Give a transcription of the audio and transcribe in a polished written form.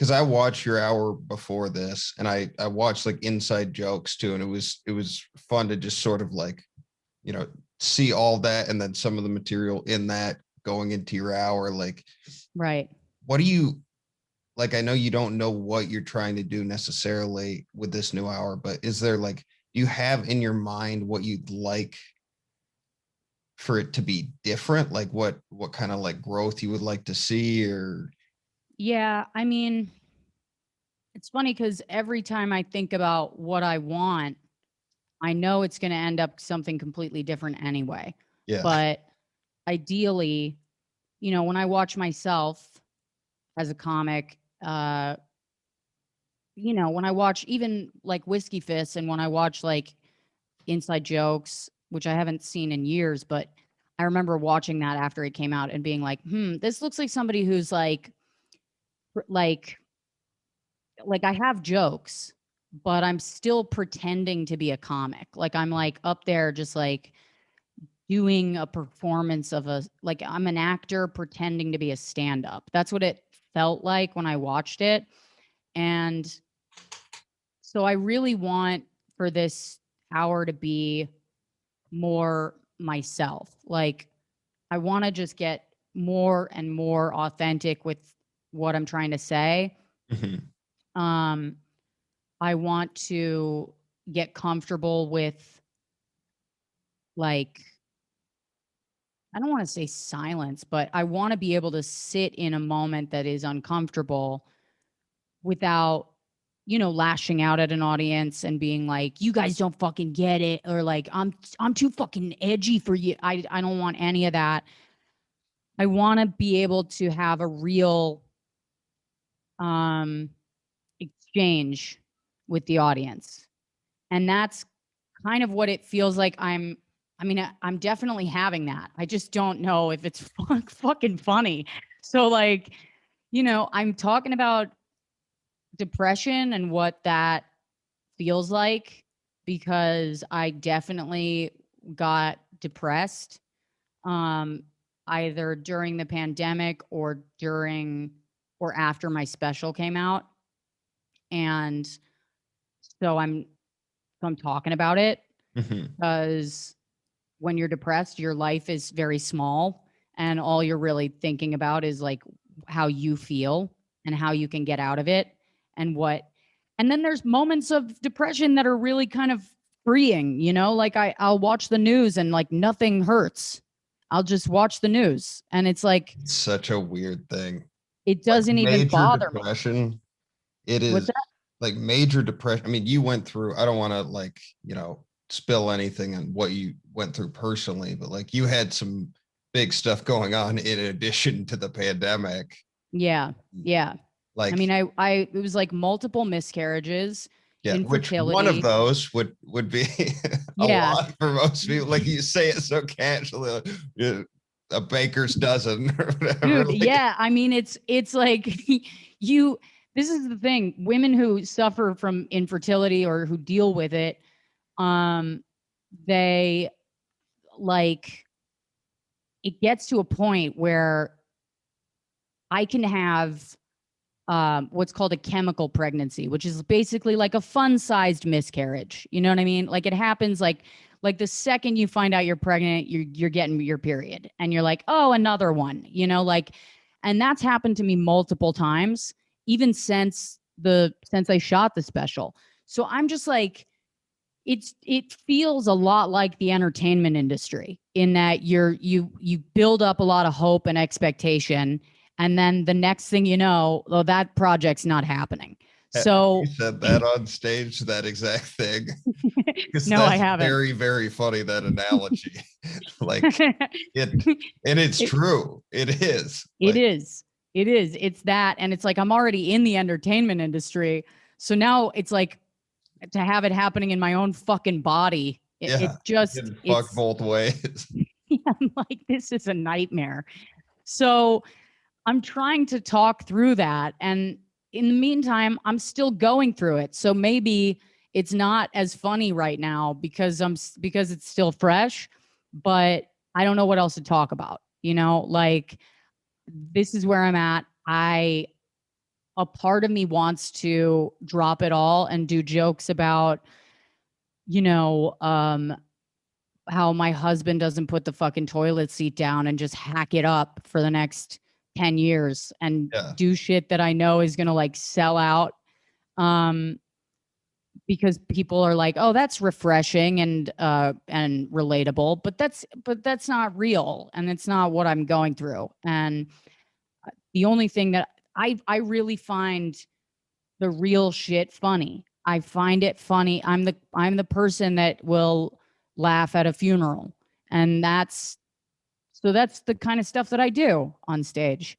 because I watched your hour before this, and I watched like inside jokes too, and it was fun to just sort of like, you know, see all that, and then some of the material in that going into your hour. Like, Right. what do you like? I know you don't know what you're trying to do necessarily with this new hour, but is there like, do you have in your mind what you'd like for it to be different? Like what kind of like growth you would like to see, or Yeah. I mean, it's funny because every time I think about what I want, I know it's going to end up something completely different anyway. yeah. But ideally, when I watch myself as a comic, when I watch even like Whiskey Fists and when I watch like Inside Jokes, which I haven't seen in years, but I remember watching that after it came out and being like, this looks like somebody who's like like I have jokes, but I'm still pretending to be a comic. Like I'm like up there just like doing a performance of like I'm an actor pretending to be a stand-up. That's what it felt like when I watched it. And so I really want for this hour to be more myself. Like I want to just get more and more authentic with what I'm trying to say. Mhm. Um I want to get comfortable with like I don't want to say silence, but I want to be able to sit in a moment that is uncomfortable without lashing out at an audience and being like, you guys don't fucking get it, or like I'm too fucking edgy for you. I don't want any of that. I want to be able to have a real um exchange with the audience. And that's kind of what it feels like I'm definitely having that. I just don't know if it's fucking funny. So like, I'm talking about depression and what that feels like because I definitely got depressed um either during the pandemic or during or after my special came out. And so I'm talking about it Mhm. because when you're depressed, your life is very small and all you're really thinking about is like how you feel and how you can get out of it and what. And then there's moments of depression that are really kind of freeing, like I'll watch the news and like nothing hurts. I'll just watch the news and it's like It's such a weird thing. it Like doesn't even major bother me. depression, it What's is that? like major depression. I mean, you went through, I don't want to like, you know, spill anything on what you went through personally, but like you had some big stuff going on in addition to the pandemic. Yeah. Yeah. I Like, mean, I it was like multiple miscarriages, yeah, which one of infertility. those would be a Yeah. lot for most people. Like you say it so casually, like, yeah, a baker's dozen or whatever. Dude, Like, yeah. I mean, it's like you this is the thing. Women who suffer from infertility or who deal with it, um, they like it gets to a point where I can have what's called a chemical pregnancy, which is basically like a fun-sized miscarriage. You know what I mean? Like it happens like the second you find out you're pregnant, you're getting your period, and you're like, oh, another one. Like, and that's happened to me multiple times, even since I shot the special. So I'm just like, it feels a lot like the entertainment industry in that you build up a lot of hope and expectation, and then the next thing you know, oh, that project's not happening. you So said that on stage, that exact thing, because no, I that's haven't. very, very funny, that analogy. Like it, and it's it, true. It is it like, is. It is. It's that. And it's like I'm already in the entertainment industry. So now it's like to have it happening in my own fucking body. yeah, getting fucked It's, both ways. I'm like, this is a nightmare. So I'm trying to talk through that. And in the meantime, I'm still going through it. So maybe it's not as funny right now because it's still fresh, but I don't know what else to talk about. Like this is where I'm at. a part of me wants to drop it all and do jokes about, you know, how my husband doesn't put the fucking toilet seat down and just hack it up for the next 10 years and Yeah. do shit that I know is going to like sell out. Um, because people are like, "Oh, that's refreshing and relatable," but that's not real, and it's not what I'm going through. And the only thing that I really find the real shit funny. I find it funny. I'm the person that will laugh at a funeral, and that's the kind of stuff that I do on stage.